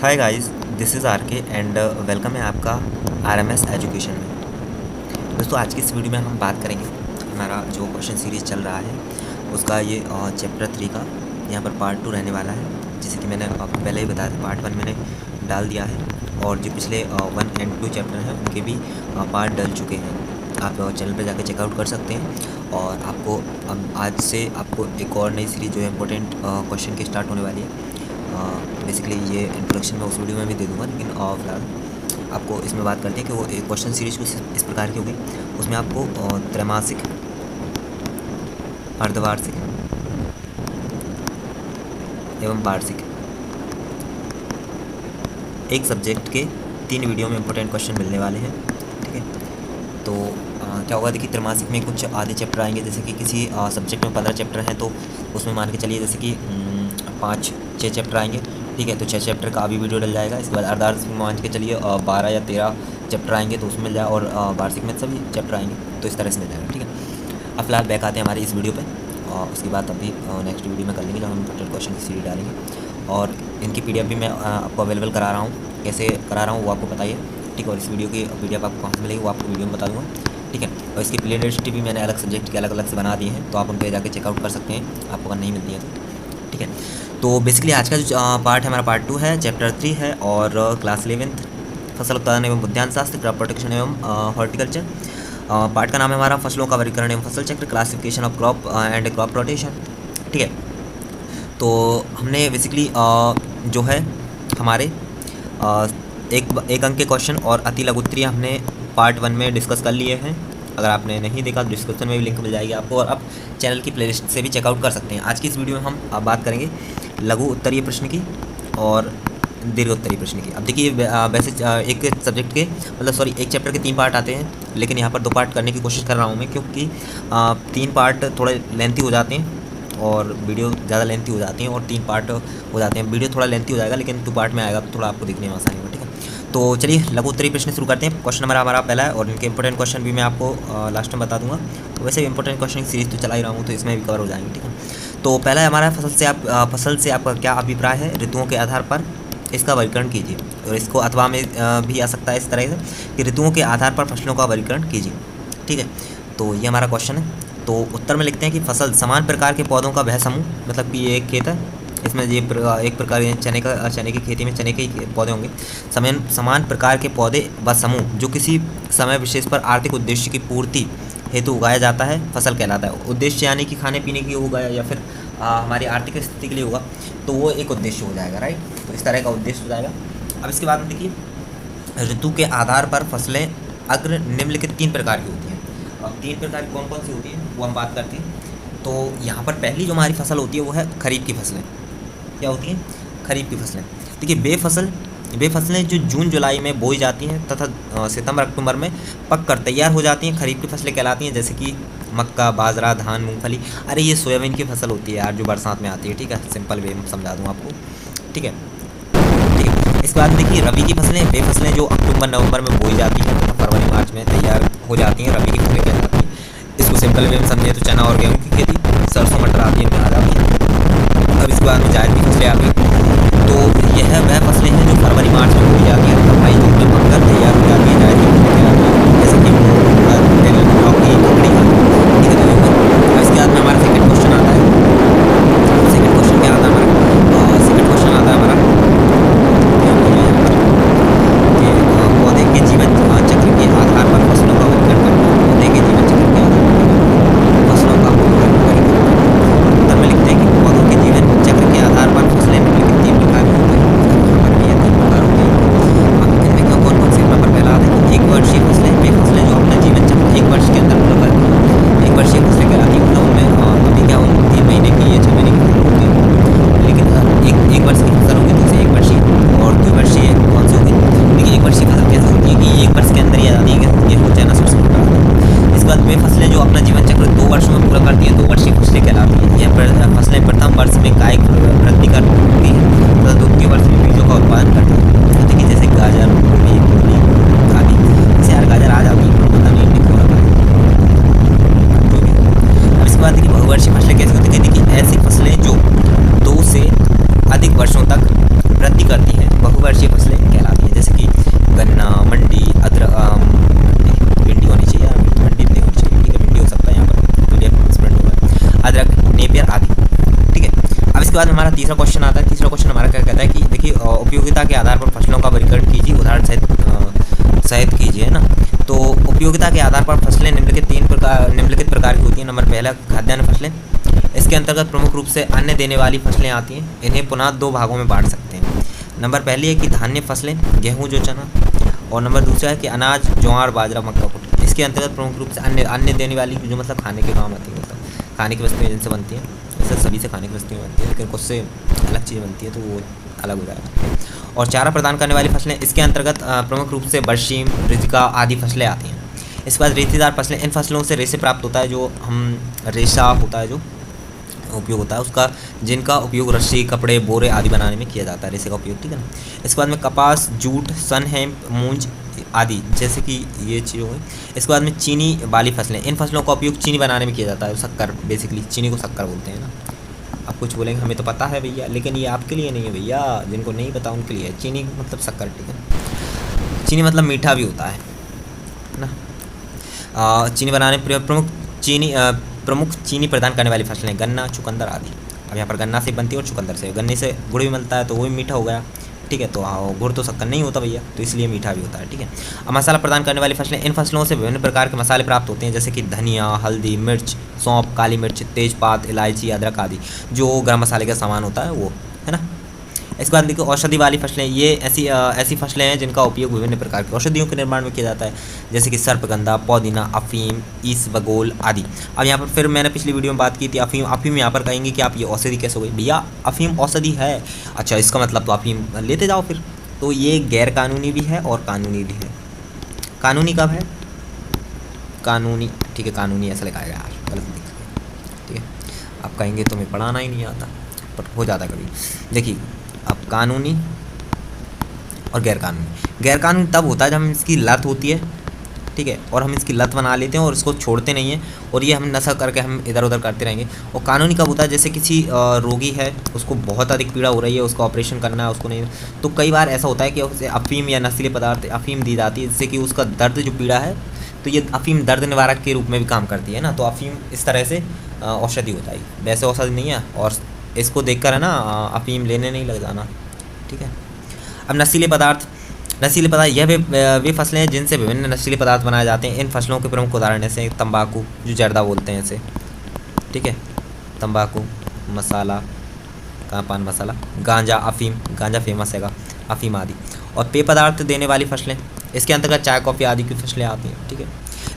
Hi guys, this is R K and welcome है आपका RMS education में। दोस्तों, आज की इस वीडियो में हम बात करेंगे हमारा जो क्वेश्चन सीरीज़ चल रहा है उसका ये चैप्टर 3 का यहाँ पर पार्ट 2 रहने वाला है। जैसे कि मैंने आपको पहले ही बताया था, पार्ट 1 मैंने डाल दिया है और जो पिछले 1 एंड 2 चैप्टर हैं उनके भी पार्ट डल चुके हैं। आप चैनल पर जाकर चेकआउट कर सकते हैं। और आपको आज से आपको एक और नई सीरीज़ जो है इंपॉर्टेंट क्वेश्चन की स्टार्ट होने वाली है। बेसिकली ये इंट्रोडक्शन मैं उस वीडियो में भी दे दूँगा, लेकिन फिलहाल आपको इसमें बात करते हैं कि वो एक क्वेश्चन सीरीज कुछ इस प्रकार की होगी। उसमें आपको त्रैमासिक, अर्धवार्षिक एवं वार्षिक एक सब्जेक्ट के 3 वीडियो में इंपॉर्टेंट क्वेश्चन मिलने वाले हैं। ठीक है, तो क्या होगा, देखिए त्रैमासिक में कुछ आधे चैप्टर आएंगे। जैसे कि किसी सब्जेक्ट में 15 चैप्टर हैं तो उसमें मान के चलिए जैसे कि 5-6 चैप्टर आएंगे। ठीक है, तो 6 चैप्टर का अभी वीडियो डल जाएगा। इसके बाद अर्धवार्षिक में मान के चलिए 12 या 13 चैप्टर आएंगे तो उसमें मिल जाएगा, और वार्षिक में सभी चैप्टर आएंगे तो इस तरह से मिल जाएगा। ठीक है, अब फिलहाल बैक आते हैं हमारे इस वीडियो पे, और उसके बाद अभी नेक्स्ट वीडियो में कर लेंगे जब हम टोटल क्वेश्चन की सीरीज डालेंगे। और इनकी PDF भी मैं आपको अवेलेबल करा रहा हूँ। कैसे करा रहा हूँ वो आपको बताइए। ठीक है, और इस वीडियो की PDF आपको कहाँ से मिलेगी वो आपको वीडियो में बता दूँगा। ठीक है, और इसकी प्लेलिस्ट भी मैंने अलग सब्जेक्ट के अलग अलग से बना दिए हैं, तो आप उन पर जाकर चेकआउट कर सकते हैं आपको अगर नहीं मिलती है तो। ठीक है, तो बेसिकली आज का जो पार्ट है हमारा पार्ट 2 है, चैप्टर 3 है, और क्लास 11th फसल उत्पादन एवं उद्यान शास्त्र, क्रॉप प्रोटेक्शन एवं हॉर्टिकल्चर। पार्ट का नाम है हमारा फसलों का वर्गीकरण एवं फसल चक्र, classification of crop and crop rotation. ठीक है, तो हमने बेसिकली जो है हमारे एक अंक के क्वेश्चन और अति लघु उत्तरीय हमने पार्ट 1 में डिस्कस कर लिए हैं। अगर आपने नहीं देखा तो डिस्क्रिप्शन में भी लिंक मिल जाएगी आपको, और आप चैनल की प्लेलिस्ट से भी चेकआउट कर सकते हैं। आज की इस वीडियो में हम बात करेंगे लघु उत्तरीय प्रश्न की और दीर्घ उत्तरीय प्रश्न की। अब देखिए, वैसे एक सब्जेक्ट के एक चैप्टर के 3 पार्ट आते हैं, लेकिन यहाँ पर 2 पार्ट करने की कोशिश कर रहा हूँ मैं, क्योंकि 3 पार्ट थोड़े लेंथी हो जाते हैं और वीडियो ज़्यादा लेंथी हो जाती हैं, और 3 पार्ट हो जाते हैं। वीडियो थोड़ा लेंथी हो जाएगा लेकिन 2 पार्ट में आएगा तो थोड़ा आपको देखने में आसानी होगा। ठीक है, तो चलिए लघु उत्तरीय प्रश्न शुरू करते हैं। क्वेश्चन नंबर हमारा पहला है, और इनके इंपॉर्टेंट क्वेश्चन भी मैं आपको लास्ट में बता दूंगा। तो वैसे इंपॉर्टेंट क्वेश्चन की सीरीज तो चला ही रहा हूँ, तो इसमें भी कवर हो जाएंगे। ठीक है, तो पहला है हमारा फसल से आपका क्या अभिप्राय है, ऋतुओं के आधार पर इसका वर्गीकरण कीजिए। और इसको अथवा में भी आ सकता है इस तरह से कि ऋतुओं के आधार पर फसलों का वर्गीकरण कीजिए। ठीक है, तो ये हमारा क्वेश्चन है। तो उत्तर में लिखते हैं कि फसल समान प्रकार के पौधों का वह समूह, मतलब कि ये एक खेत है, इसमें ये एक प्रकार चने की खेती में चने के पौधे होंगे। समान प्रकार के पौधे व समूह जो किसी समय विशेष पर आर्थिक उद्देश्य की पूर्ति हेतु उगाया जाता है फसल कहलाता है। उद्देश्य यानी कि खाने पीने के उगाया या फिर हमारी आर्थिक स्थिति के लिए होगा, तो वो एक उद्देश्य हो जाएगा। राइट, तो इस तरह का उद्देश्य हो जाएगा। अब इसके बाद में देखिए, ऋतु के आधार पर फसलें अग्र निम्नलिखित 3 प्रकार की होती हैं। अब 3 प्रकार की कौन कौन सी होती हैं वो हम बात करते हैं। तो यहाँ पर पहली जो हमारी फसल होती है वो है खरीफ की फसलें। क्या होती हैं? खरीफ की फसलें। देखिए, वे फसलें जो जून जुलाई में बोई जाती हैं तथा सितंबर अक्टूबर में पक कर तैयार हो जाती हैं, खरीफ की फसलें कहलाती हैं। जैसे कि मक्का, बाजरा, धान, मूंगफली। अरे ये सोयाबीन की फसल होती है यार, जो बरसात में आती है। ठीक है, सिंपल वे में समझा दूँ आपको। ठीक है, इसके बाद देखिए रबी की फसलें, वे फसलें जो अक्टूबर नवंबर में बोई जाती हैं तथा फरवरी मार्च में तैयार हो जाती हैं, रबी की फसलें कहलाती हैं। इसको सिंपल वे में समझे तो चना और गेहूँ की खेती, सरसों मटर आदि इनमें आ जाती हैं। अब इसके बाद में जायद की फसलें आती हैं। तो यह वह फसलें हैं जो फरवरी मार्च में बोई जाती हैं तथा मई जून में पककर तैयार हो जाती हैं, जायद की फसलें कहलाती हैं। जैसे कि तिल, लौकी, ककड़ी आदि। ठीक है, अब इसके बाद में हमारा सेकंड क्वेश्चन आता है। सेकंड क्वेश्चन क्या आता है हमारा? सेकंड क्वेश्चन आता है हमारा पौधे के जीवन चक्र के आधार पर फसलों का वर्गीकरण करना। पौधे के जीवन चक्र के आधार पर फसलों का वर्गीकरण करना। उत्तर में लिखते हैं कि पौधों के जीवन चक्र के आधार पर फसलें निम्नलिखित 3 प्रकार की होती हैं। ये 3 प्रकार होते हैं। हमारा तीसरा क्वेश्चन आता है। तीसरा क्वेश्चन हमारा क्या कहता है कि देखिए उपयोगिता के आधार पर फसलों का वर्गीकरण कीजिए, उदाहरण सहित कीजिए, है ना। तो उपयोगिता के आधार पर फसलें निम्नलिखित प्रकार की होती हैं। नंबर पहला खाद्यान्न फसलें, इसके अंतर्गत प्रमुख रूप से अन्न देने वाली फसलें आती हैं। इन्हें पुनः दो भागों में बांट सकते हैं। नंबर पहली है कि धान्य फसलें, गेहूँ जो चना, और नंबर दूसरा है कि अनाज, ज्वार, बाजरा, मक्का, कुटकी। इसके अंतर्गत प्रमुख रूप से अन्न देने वाली जो मतलब खाने के काम आती है, मतलब खाने की वस्तुएं जिनसे बनती हैं, वैसे सभी से खाने की वस्तुएं बनती हैं, लेकिन कुछ से अलग चीज़ बनती है तो वो अलग हो जाएगा। और चारा प्रदान करने वाली फसलें, इसके अंतर्गत प्रमुख रूप से बरसीम, रिजिका आदि फसलें आती हैं। इसके बाद रेशेदार फसलें, इन फसलों से रेशे प्राप्त होता है, जो हम रेशा होता है जो उपयोग होता है उसका, जिनका उपयोग रस्सी, कपड़े, बोरे आदि बनाने में किया जाता है, रेशे का उपयोग, ठीक है ना। इसके बाद में कपास, जूट, सन, हेम्प, मूंज आदि, जैसे कि ये चीज़ हो गई। इसके बाद में चीनी वाली फसलें, इन फसलों का उपयोग चीनी बनाने में किया जाता है, शक्कर, बेसिकली चीनी को शक्कर बोलते हैं ना। आप कुछ बोलेंगे हमें तो पता है भैया, लेकिन ये आपके लिए नहीं है भैया, जिनको नहीं पता उनके लिए। चीनी मतलब शक्कर, ठीक है। चीनी मतलब मीठा भी होता है ना। चीनी बनाने प्रमुख चीनी प्रदान करने वाली फसलें, गन्ना, चुकंदर आदि। अब यहाँ पर गन्ना से बनती है और चुकंदर से, गन्ने से गुड़ भी मिलता है तो वो भी मीठा हो गया, ठीक है। तो गुड़ तो शक्कर नहीं होता भैया, तो इसलिए मीठा भी होता है, ठीक है। अब मसाला प्रदान करने वाली फसलें, इन फसलों से विभिन्न प्रकार के मसाले प्राप्त होते हैं, जैसे कि धनिया, हल्दी, मिर्च, सौंफ, काली मिर्च, तेजपात, इलायची, अदरक आदि, जो गर्म मसाले का सामान होता है वो, है ना। इसके बाद देखो औषधि वाली फसलें, ये ऐसी फसलें हैं जिनका उपयोग विभिन्न प्रकार की औषधियों के निर्माण में किया जाता है, जैसे कि सर्पगंधा, पुदीना, अफीम, ईसबगोल आदि। अब यहाँ पर फिर मैंने पिछली वीडियो में बात की थी अफीम यहाँ पर कहेंगे कि आप ये औषधि कैसे हो गई भैया, अफीम औषधि है, अच्छा इसका मतलब तो अफीम लेते जाओ फिर। तो ये गैर कानूनी भी है और कानूनी भी है। कानूनी कब है? कानूनी, ठीक है, कानूनी ऐसा लिखा है यार, गलत लिखा है, ठीक है। आप कहेंगे तुम्हें पढ़ाना ही नहीं आता, पर हो जाता कभी। देखिए अब कानूनी और गैर कानूनी तब होता है जब हम इसकी लत होती है, ठीक है, और हम इसकी लत बना लेते हैं और इसको छोड़ते नहीं हैं, और ये हम नशा करके हम इधर उधर करते रहेंगे। और कानूनी कब होता है? जैसे किसी रोगी है, उसको बहुत अधिक पीड़ा हो रही है, उसको ऑपरेशन करना है, उसको नहीं, तो कई बार ऐसा होता है कि उसे अफीम या नशीले पदार्थ अफीम दी जाती है, जिससे कि उसका दर्द जो पीड़ा है, तो ये अफीम दर्द निवारक के रूप में भी काम करती है ना। तो अफीम इस तरह से औषधि होता है, वैसे औषधि नहीं है, और इसको देखकर है ना अफीम लेने नहीं लग जाना, ठीक है। अब नशीले पदार्थ यह वे फसलें हैं जिनसे विभिन्न नशीले पदार्थ बनाए जाते हैं। इन फसलों के प्रमुख उदाहरण ऐसे तंबाकू, जो जर्दा बोलते हैं इसे, ठीक है, तंबाकू, मसाला, पान मसाला, गांजा, अफीम, गांजा फेमस हैगा, अफीम आदि। और पेय पदार्थ देने वाली फसलें, इसके अंतर्गत चाय, कॉफ़ी आदि की फसलें आती हैं, ठीक है।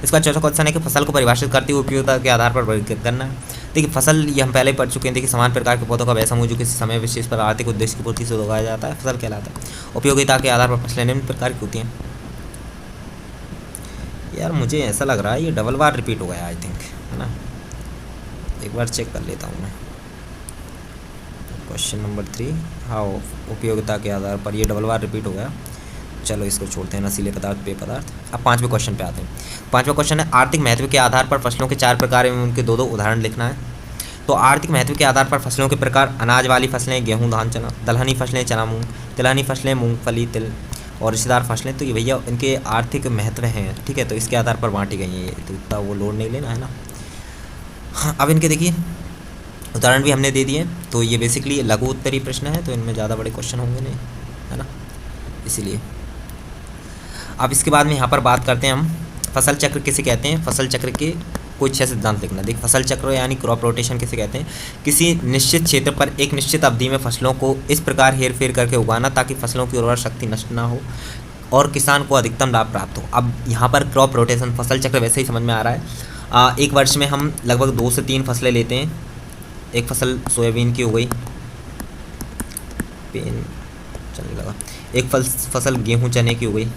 इसका चौथा क्वेश्चन है कि फसल को परिभाषित करते हुए उपयोगिता के आधार पर वर्गीकृत करना है। देखिए फसल ये हम पहले ही पढ़ चुके हैं। देखिए समान प्रकार के पौधों का वैसा समूह जो किसी समय विशेष पर आर्थिक उद्देश्य की पूर्ति से उगाया जाता है, फसल कहलाता है। उपयोगिता के आधार पर फसलें निम्न प्रकार की होती हैं। यार मुझे ऐसा लग रहा है ये डबल बार रिपीट हो गया, आई थिंक, है ना। एक बार चेक कर लेता हूँ मैं। क्वेश्चन नंबर 3, हाँ उपयोगिता के आधार पर ये डबल बार रिपीट हो गया। चलो इसको छोड़ते हैं, नशीले पदार्थ, पेय पदार्थ। अब 5वें क्वेश्चन पे आते हैं। 5वां क्वेश्चन है आर्थिक महत्व के आधार पर फसलों के 4 प्रकार एवं उनके 2 उदाहरण लिखना है। तो आर्थिक महत्व के आधार पर फसलों के प्रकार: अनाज वाली फसलें, गेहूं, धान, चना; दलहनी फसलें, चना, मूंग; तिलहनी फसलें, मूंगफली, तिल; और रिश्तेदार फसलें। तो ये भैया इनके आर्थिक महत्व हैं, ठीक है, तो इसके आधार पर बांटी गई हैं ये, तो इतना वो लोड नहीं लेना है ना। हाँ, अब इनके देखिए उदाहरण भी हमने दे दिए। तो ये बेसिकली लघु उत्तरीय प्रश्न है, तो इनमें ज़्यादा बड़े क्वेश्चन होंगे नहीं, है ना, इसीलिए। अब इसके बाद में यहाँ पर बात करते हैं हम फसल चक्र किसे कहते हैं। फसल चक्र के कोई 6 सिद्धांत लिखना। देख फसल चक्र यानी क्रॉप रोटेशन किसे कहते हैं? किसी निश्चित क्षेत्र पर एक निश्चित अवधि में फसलों को इस प्रकार हेर फेर करके उगाना ताकि फसलों की उर्वरक शक्ति नष्ट ना हो और किसान को अधिकतम लाभ प्राप्त हो। अब यहाँ पर क्रॉप रोटेशन फसल चक्र वैसे ही समझ में आ रहा है। एक वर्ष में हम लगभग 2 से 3 फसलें लेते हैं। एक फसल सोयाबीन की हो गई, पेन चलने लगा। एक फसल गेहूँ चने की हो गई,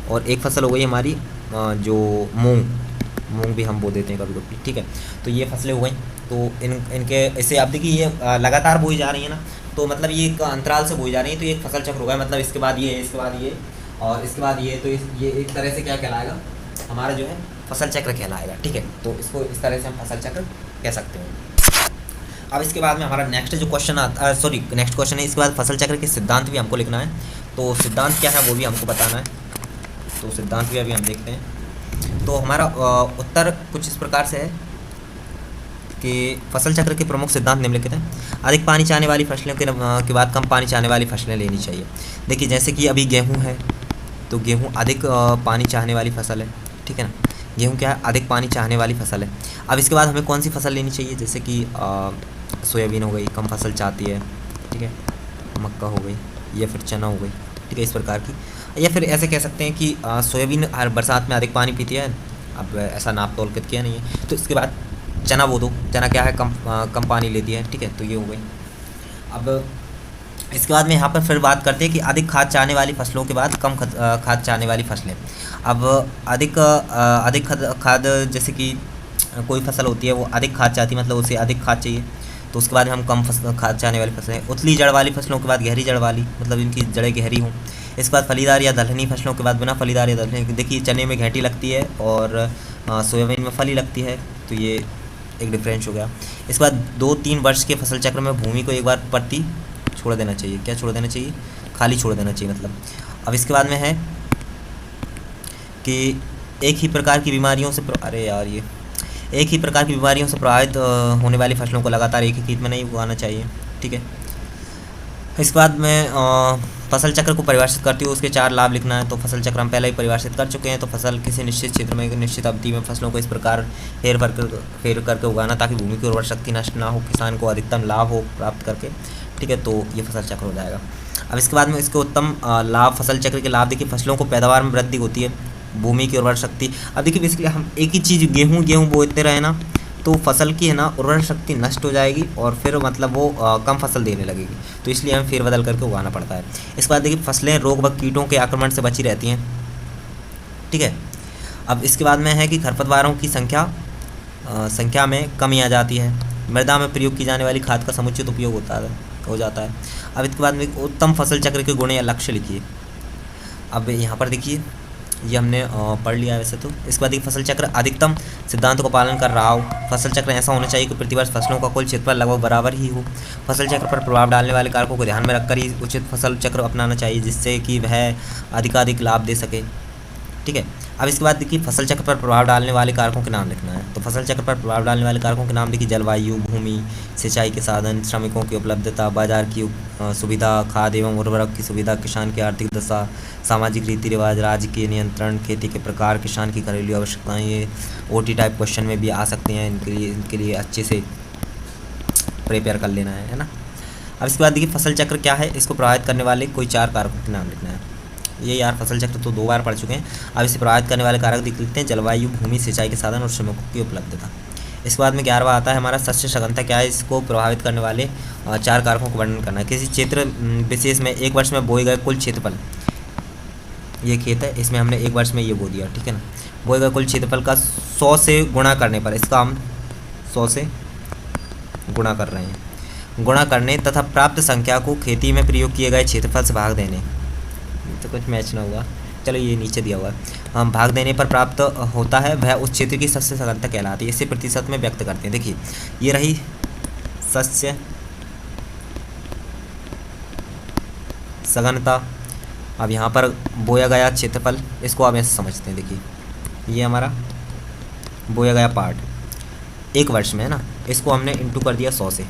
और एक फसल हो गई हमारी जो मूंग भी हम बो देते हैं कभी कभी, ठीक है। तो ये फसलें हो गई। तो इनके ऐसे आप देखिए ये लगातार बोई जा रही है ना, तो मतलब ये एक अंतराल से बोई जा रही है, तो ये एक फसल चक्र हो गया। मतलब इसके बाद ये, इसके बाद ये, और इसके बाद ये, तो ये एक तरह से क्या कहलाएगा, हमारा जो है फसल चक्र कहलाएगा, ठीक है। तो इसको इस तरह से हम फसल चक्र कह सकते हैं। अब इसके बाद में हमारा नेक्स्ट जो क्वेश्चन आता है, नेक्स्ट क्वेश्चन है इसके बाद फसल चक्र के सिद्धांत भी हमको लिखना है। तो सिद्धांत क्या है वो भी हमको बताना है, तो सिद्धांत भी अभी हम देखते हैं। तो हमारा उत्तर कुछ इस प्रकार से है कि फसल चक्र के प्रमुख सिद्धांत निम्नलिखित हैं। अधिक पानी चाहने वाली फसलों के बाद कम पानी चाहने वाली फसलें लेनी चाहिए। देखिए जैसे कि अभी गेहूँ है, तो गेहूँ अधिक पानी चाहने वाली फसल है, ठीक है ना। गेहूँ क्या है, अधिक पानी चाहने वाली फसल है। अब इसके बाद हमें कौन सी फसल लेनी चाहिए, जैसे कि सोयाबीन हो गई, कम फसल चाहती है, ठीक है, मक्का हो गई या फिर चना हो गई, ठीक है, इस प्रकार की। या फिर ऐसे कह सकते हैं कि सोयाबीन हर बरसात में अधिक पानी पीती है, अब ऐसा नाप तोल के किया नहीं है, तो इसके बाद चना बो दो। चना क्या है, कम पानी लेती है, ठीक है, तो ये हो गई। अब इसके बाद में यहाँ पर फिर बात करते हैं कि अधिक खाद चाहने वाली फसलों के बाद कम खाद चाहने वाली फसलें। अब अधिक खाद जैसे कि कोई फसल होती है वो अधिक खाद चाहती है, मतलब उसे अधिक खाद चाहिए, तो उसके बाद हम कम खाद चाहने वाली फसलें। उथली जड़ वाली फसलों के बाद गहरी जड़ वाली, मतलब इनकी जड़ें गहरी हों। इसके बाद फलीदार या दलहनी फसलों के बाद बिना फलीदार या दलहनी। देखिए चने में घेंटी लगती है और सोयाबीन में फली लगती है, तो ये एक डिफरेंस हो गया। इसके बाद 2-3 वर्ष के फसल चक्र में भूमि को एक बार प्रति छोड़ देना चाहिए। क्या छोड़ देना चाहिए, खाली छोड़ देना चाहिए मतलब। अब इसके बाद में है कि एक ही प्रकार की बीमारियों से एक ही प्रकार की बीमारियों से प्रभावित होने वाली फसलों को लगातार एक ही खेत में नहीं उगाना चाहिए, ठीक है। इसके बाद में फसल चक्र को परिभाषित करती हूँ, उसके 4 लाभ लिखना है। तो फसल चक्र हम पहले ही परिभाषित कर चुके हैं। तो फसल किसी निश्चित क्षेत्र में एक निश्चित अवधि में फसलों को इस प्रकार फेर करके उगाना ताकि भूमि की उर्वरा शक्ति नष्ट ना हो, किसान को अधिकतम लाभ हो प्राप्त करके, ठीक है, तो ये फसल चक्र हो जाएगा। अब इसके बाद में इसके उत्तम लाभ, फसल चक्र के लाभ देखिए, फसलों को पैदावार में वृद्धि होती है, भूमि की उर्वरा शक्ति। अब देखिए बेसिकली हम एक ही चीज़ गेहूँ बोते रहे ना, तो फसल की है ना उर्वरा शक्ति नष्ट हो जाएगी और फिर मतलब वो कम फसल देने लगेगी, तो इसलिए हमें फेरबदल करके उगाना पड़ता है। इसके बाद देखिए फसलें रोग व कीटों के आक्रमण से बची रहती हैं, ठीक है। अब इसके बाद में है कि खरपतवारों की संख्या में कमी आ जाती है। मृदा में प्रयोग की जाने वाली खाद का समुचित उपयोग हो जाता है। अब इसके बाद में उत्तम फसल चक्र के गुण या लक्ष्य लिखिए। अब यहाँ पर देखिए ये हमने पढ़ लिया है वैसे तो। इसके बाद फसल चक्र अधिकतम सिद्धांत को पालन कर रहा हो। फसल चक्र ऐसा होना चाहिए कि प्रतिवर्ष फसलों का कुल क्षेत्रफल लगभग बराबर ही हो। फसल चक्र पर प्रभाव डालने वाले कारकों को ध्यान में रखकर ही उचित फसल चक्र अपनाना चाहिए, जिससे कि वह अधिकाधिक लाभ दे सके, ठीक है। अब इसके बाद देखिए फसल चक्र पर प्रभाव डालने वाले कारकों के नाम लिखना है। तो फसल चक्र पर प्रभाव डालने वाले कारकों के नाम देखिए, जलवायु, भूमि, सिंचाई के साधन, श्रमिकों की उपलब्धता, बाजार की सुविधा, खाद एवं उर्वरक की सुविधा, किसान की आर्थिक दशा, सामाजिक रीति रिवाज, राज्य के नियंत्रण, खेती के प्रकार, किसान की घरेलू आवश्यकताएं। ये OT टाइप क्वेश्चन में भी आ सकते हैं, इनके लिए अच्छे से प्रिपेयर कर लेना है ना। अब इसके बाद देखिए फसल चक्र क्या है, इसको प्रभावित करने वाले कोई 4 कारकों के नाम लिखना है। ये यार फसल चक्र तो 2 बार पढ़ चुके हैं। अब इसे प्रभावित करने वाले कारक लिखते हैं, जलवायु, भूमि, सिंचाई के साधन और श्रमिकों की उपलब्धता। इसके बाद में 11वां आता है हमारा शस्य सघनता क्या है, इसको प्रभावित करने वाले 4 कारकों को वर्णन करना है। किसी क्षेत्र विशेष में एक वर्ष में बोए गए कुल क्षेत्रफल, ये खेत है, इसमें हमने एक वर्ष में ये बो दिया, ठीक है ना। बोए गए कुल क्षेत्रफल का 100 से गुणा करने पर, इसका हम 100 से गुणा कर रहे हैं, गुणा करने तथा प्राप्त संख्या को खेती में प्रयोग किए गए क्षेत्रफल से भाग देने, तो कुछ मैच ना हुआ, चलो ये नीचे दिया हुआ है, भाग देने पर प्राप्त होता है, वह उस क्षेत्र की शस्य सघनता कहलाती है। इसे प्रतिशत में व्यक्त करते हैं। देखिए ये रही शस्य सघनता। अब यहाँ पर बोया गया क्षेत्रफल, इसको आप ऐसे समझते हैं। देखिए ये हमारा बोया गया पार्ट एक वर्ष में है ना, इसको हमने इंटू कर दिया 100 से,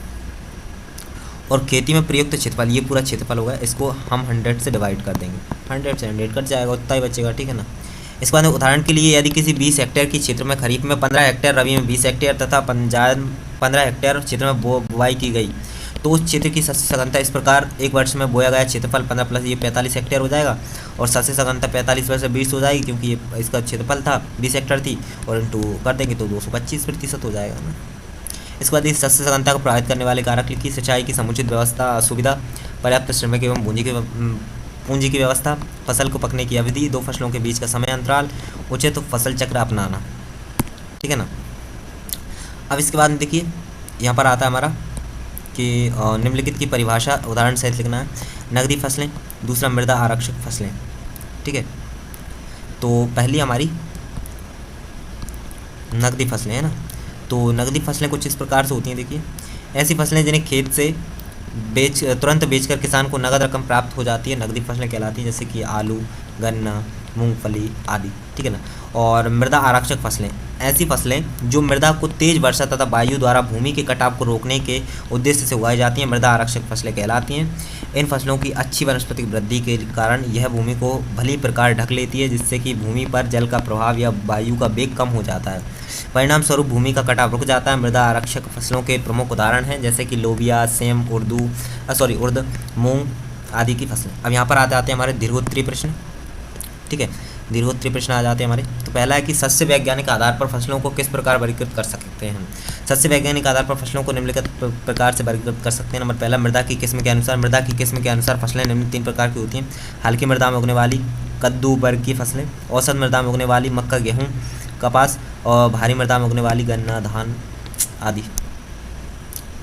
और खेती में प्रयुक्त क्षेत्रफल, ये पूरा क्षेत्रफल होगा, इसको हम 100 से डिवाइड कर देंगे, 100 से 100 कट जाएगा, उतना ही बचेगा, ठीक है ना। इसके बाद उदाहरण के लिए यदि किसी 20 हेक्टेयर के क्षेत्र में खरीफ में 15 हेक्टेयर, रबी में 20 हेक्टेयर तथा 15 हेक्टेयर क्षेत्र में बुआई की गई, तो उस क्षेत्र की शस्य सघनता इस प्रकार, एक वर्ष में बोया गया क्षेत्रफल 15 प्लस ये 45 हेक्टेयर हो जाएगा, और शस्य सघनता 45 वर्ष 20 हो जाएगी, क्योंकि ये इसका क्षेत्रफल था 20 हेक्टेयर थी, और इंटू कर देंगे तो 225% हो जाएगा ना। इसके बाद इस शस्य सघनता को प्रभावित करने वाले कारक लिखिए, सिंचाई की समुचित व्यवस्था, सुविधा, पर्याप्त श्रमिक एवं पूंजी की व्यवस्था, फसल को पकने की अवधि, 2 फसलों के बीच का समय अंतराल, उचित तो फसल चक्र अपनाना, ठीक है ना। अब इसके बाद देखिए यहाँ पर आता है हमारा कि निम्नलिखित की परिभाषा उदाहरण सहित लिखना है। नगदी फसलें, दूसरा मृदा आरक्षक फसलें, ठीक है। तो पहली हमारी नगदी फसलें है ना, तो नगदी फसलें कुछ इस प्रकार से होती हैं। देखिए ऐसी फसलें जिन्हें खेत से तुरंत बेचकर किसान को नगद रकम प्राप्त हो जाती है, नगदी फसलें कहलाती हैं, जैसे कि आलू, गन्ना, मूंगफली आदि, ठीक है ना। और मृदा आरक्षक फसलें, ऐसी फसलें जो मृदा को तेज वर्षा तथा वायु द्वारा भूमि के कटाव को रोकने के उद्देश्य से उगाई जाती हैं मृदा आरक्षक फसलें कहलाती हैं। इन फसलों की अच्छी वनस्पतिक वृद्धि के कारण यह भूमि को भली प्रकार ढक लेती है, जिससे कि भूमि पर जल का प्रभाव या वायु का वेग कम हो जाता है। परिणाम स्वरूप भूमि का कटाव रुक जाता है। मृदा आरक्षक फसलों के प्रमुख उदाहरण हैं जैसे कि लोबिया, सेम, उर्द, मूंग आदि की फसलें। अब यहाँ पर आते हैं हमारे दीर्घोत्तरीय प्रश्न। ठीक है, दीर्घोत्तरीय प्रश्न आ जाते हैं हमारे। तो पहला है कि सस्य वैज्ञानिक आधार पर फसलों को किस प्रकार वर्गीकृत कर सकते हैं हम। सस्य वैज्ञानिक आधार पर फसलों को निम्नलिखित प्रकार से वर्गीकृत कर सकते हैं। नंबर पहला, मृदा की किस्म के अनुसार। मृदा की किस्म के अनुसार फसलें निम्न 3 प्रकार की होती हैं। हल्की मृदा में उगने वाली कद्दू वर्ग की फसलें, औसत मृदा में उगने वाली मक्का, गेहूँ, कपास, और भारी मृदा में उगने वाली गन्ना, धान आदि।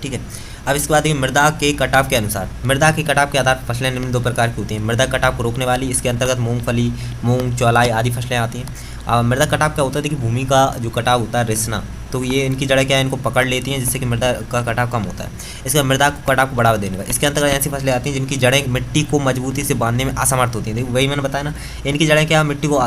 ठीक है, अब इसके बाद देखिए मृदा के कटाव के अनुसार। मृदा के कटाव के आधार पर फसलें निम्न 2 प्रकार की होती हैं। मृदा कटाव को रोकने वाली, इसके अंतर्गत मूंगफली, मूंग, चौलाई आदि फसलें आती हैं। मृदा कटाव क्या होता है, देखिए भूमि का जो कटाव होता है रिसना, तो ये इनकी जड़ें क्या है, इनको पकड़ लेती हैं, जिससे कि मृदा का कटाव कम होता है। इसके बाद मृदा को कटाव को बढ़ावा देने का, इसके अंतर्गत ऐसी फसलें आती हैं जिनकी जड़ें मिट्टी को मजबूती से बांधने में असमर्थ होती हैं। देखिए वही मैंने बताया ना, इनकी जड़ें क्या मिट्टी को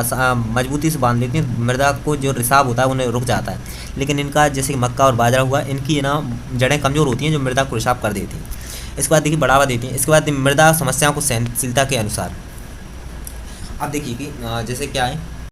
मजबूती से बांध लेती हैं, मृदा को जो रिसाव होता है उन्हें रुक जाता है। लेकिन इनका जैसे कि मक्का और बाजरा हुआ, इनकी ना जड़ें कमज़ोर होती हैं जो मृदा को रिसाव कर देती हैं। इसके बाद देखिए बढ़ावा देती हैं। इसके बाद मृदा समस्याओं को सहनशीलता के अनुसार। अब देखिए कि जैसे क्या है